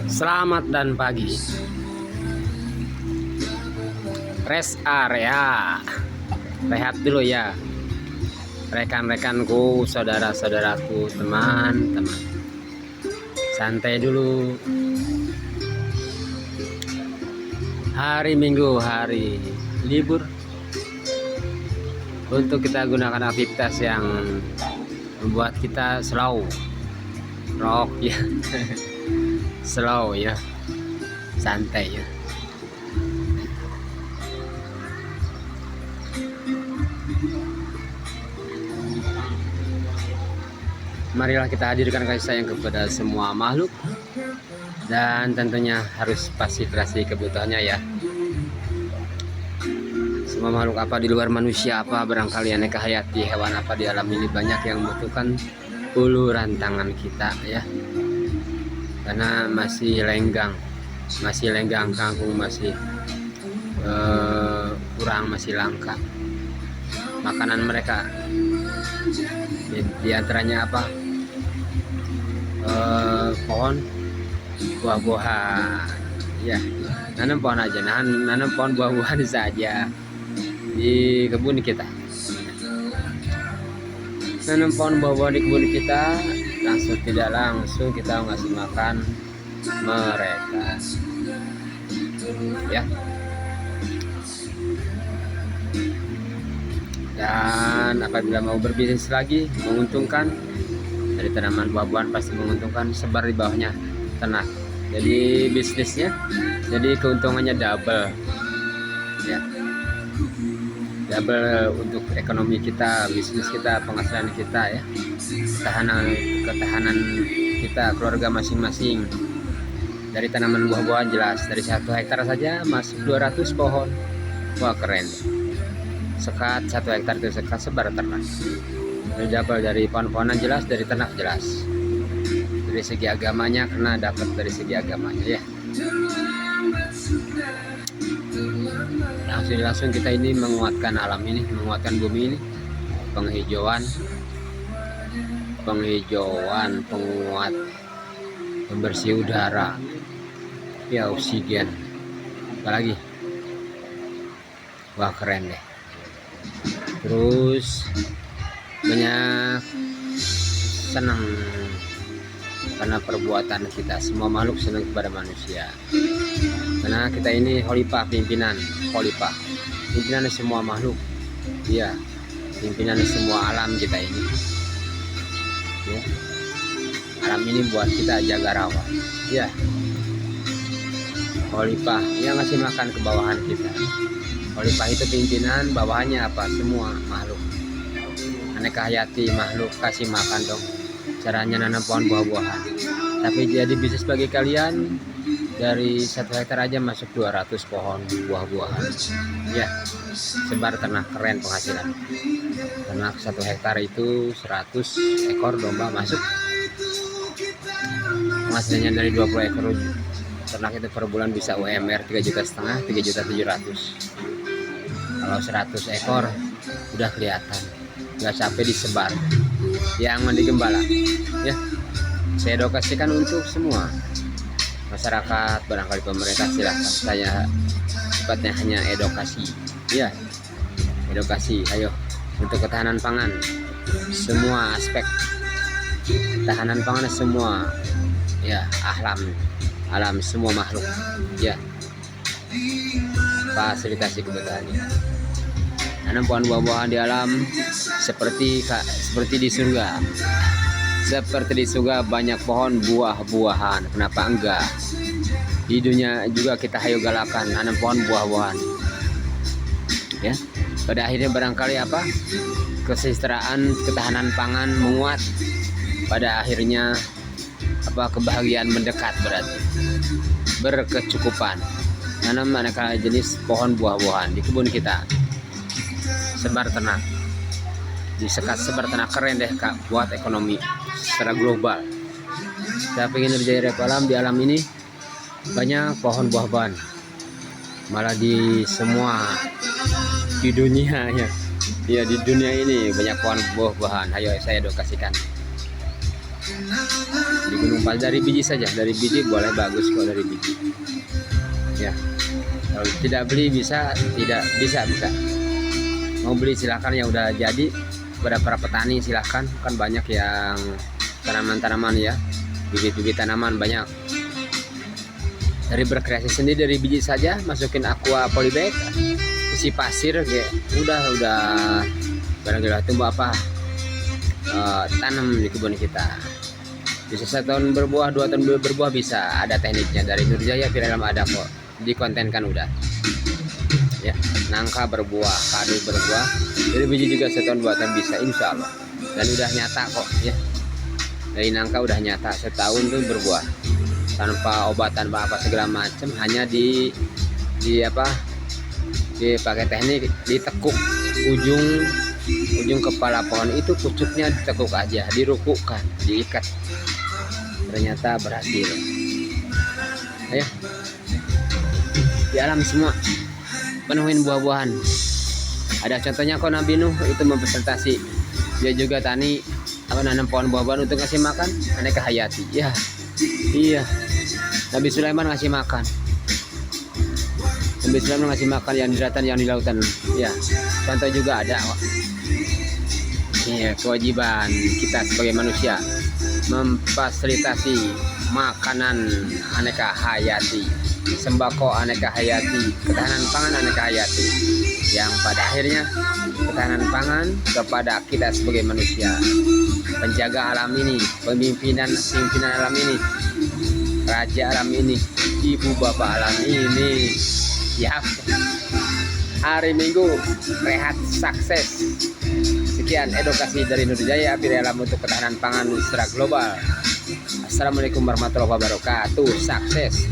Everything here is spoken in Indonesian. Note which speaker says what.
Speaker 1: Selamat dan pagi. Rest area. Rehat dulu ya. Rekan-rekanku, saudara-saudaraku, teman-teman. Santai dulu. Hari Minggu, hari libur. Untuk kita gunakan aktivitas yang membuat kita slow. Rock ya. Slow ya, santai ya. Marilah kita hadirkan kasih sayang kepada semua makhluk, dan tentunya harus fasilitasi kebutuhannya ya. Semua makhluk apa di luar manusia, apa barangkali aneka hayati, hewan apa di alam ini banyak yang membutuhkan uluran tangan kita ya. Karena masih lenggang kangkung, masih kurang, masih langka makanan mereka. Di antaranya apa? Pohon buah-buahan ya. Nanam pohon aja, nanam pohon buah-buahan saja di kebun kita. Nanam pohon buah-buahan di kebun kita, langsung tidak langsung kita ngasih makan mereka ya. Dan apabila mau berbisnis lagi menguntungkan, dari tanaman buah-buahan pasti menguntungkan, sebar di bawahnya ternak. Jadi bisnisnya, jadi keuntungannya double ya. Double untuk ekonomi kita, bisnis kita, penghasilan kita ya, ketahanan kita, keluarga masing-masing. Dari tanaman buah-buahan jelas, dari 1 hektar saja masuk 200 pohon. Wah keren. Sekat 1 hektar itu sekat sebar ternak. Dari double, dari pohon-pohonan jelas, dari ternak jelas. Dari segi agamanya, karena dapat dari segi agamanya ya. Langsung kita ini menguatkan alam ini, menguatkan bumi ini, penghijauan, penguat, pembersih udara ya, oksigen, apalagi. Wah keren deh. Terus banyak senang karena perbuatan kita. Semua makhluk senang kepada manusia, karena kita ini khalifah, pimpinan semua makhluk ya, pimpinan semua alam kita ini ya. Alam ini buat kita jaga rawat ya. Khalifah yang ngasih makan ke bawahan kita. Khalifah itu pimpinan, bawahannya apa? Semua makhluk, aneka hayati makhluk, kasih makan dong. Caranya nanam pohon buah-buahan. Tapi jadi bisnis bagi kalian, dari 1 hektar aja masuk 200 pohon buah-buahan ya. Sebar ternak, keren penghasilan. Ternak 1 hektar itu 100 ekor domba masuk. Penghasilannya dari 20 ekor ternak itu per bulan bisa UMR 3,5 juta, 3.700.000. Kalau 100 ekor udah kelihatan, nggak capek disebar. Yang mandi gembala ya, saya edukasikan untuk semua masyarakat, barangkali pemerintah silakan. Saya sifatnya hanya edukasi ya, edukasi. Ayo, untuk ketahanan pangan, semua aspek ketahanan pangan semua ya, alam semua makhluk ya, fasilitasi kebutuhannya. Nanam pohon buah-buahan di alam seperti di surga. Seperti di surga banyak pohon buah-buahan. Kenapa enggak? Di dunia juga kita hayo galakan nanam pohon buah-buahan. Ya. Pada akhirnya barangkali apa? Kesejahteraan, ketahanan pangan menguat. Pada akhirnya apa? Kebahagiaan mendekat, berarti berkecukupan. Nanam aneka jenis pohon buah-buahan di kebun kita. Sebar ternak, disekat sebar ternak, keren deh Kak, buat ekonomi secara global. Saya pengen berjaya di alam ini banyak pohon buah-buahan, malah di semua di dunia ya, di dunia ini banyak pohon buah-buahan. Ayo saya edukasikan. Di Gunung Pas dari biji saja, dari biji boleh, bagus kok dari biji. Ya, kalau tidak beli bisa, tidak bisa. Mau beli silahkan, yang udah jadi kepada para petani silahkan, kan banyak yang tanaman-tanaman ya, bibit-bibit tanaman banyak. Dari berkreasi sendiri dari biji saja, masukin aqua polybag, isi pasir kayak udah barangkali tumbuh apa, tanam di kebun kita. Bisa 1 tahun berbuah, 2 tahun berbuah bisa, ada tekniknya. Dari Nurjaya Firdalam ada kok, dikontenkan udah ya. Nangka berbuah, kadu berbuah, dari biji juga 1 tahun 2 tahun bisa, insya Allah. Dan udah nyata kok ya, dari nangka udah nyata 1 tahun tuh berbuah tanpa obatan apa segala macam, hanya di dipakai teknik ditekuk ujung kepala pohon itu, pucuknya ditekuk aja, dirukukkan, diikat, ternyata berhasil. Ayo di alam semua penuhin buah-buahan. Ada contohnya kok Nabi Nuh itu mempresentasi, dia juga tani nanam pohon buah-buahan untuk ngasih makan aneka hayati ya. Iya, Nabi Sulaiman ngasih makan, Nabi Sulaiman ngasih makan yang di daratan, yang di lautan ya. Contoh juga ada kok. Iya, kewajiban kita sebagai manusia memfasilitasi makanan aneka hayati, sembako aneka hayati, ketahanan pangan aneka hayati, yang pada akhirnya ketahanan pangan kepada kita sebagai manusia, penjaga alam ini, pimpinan alam ini, raja alam ini, ibu bapak alam ini ya. Hari Minggu rehat sukses. Sekian edukasi dari Nurjaya Firdalam untuk ketahanan pangan secara global. Assalamualaikum warahmatullahi wabarakatuh. Sukses.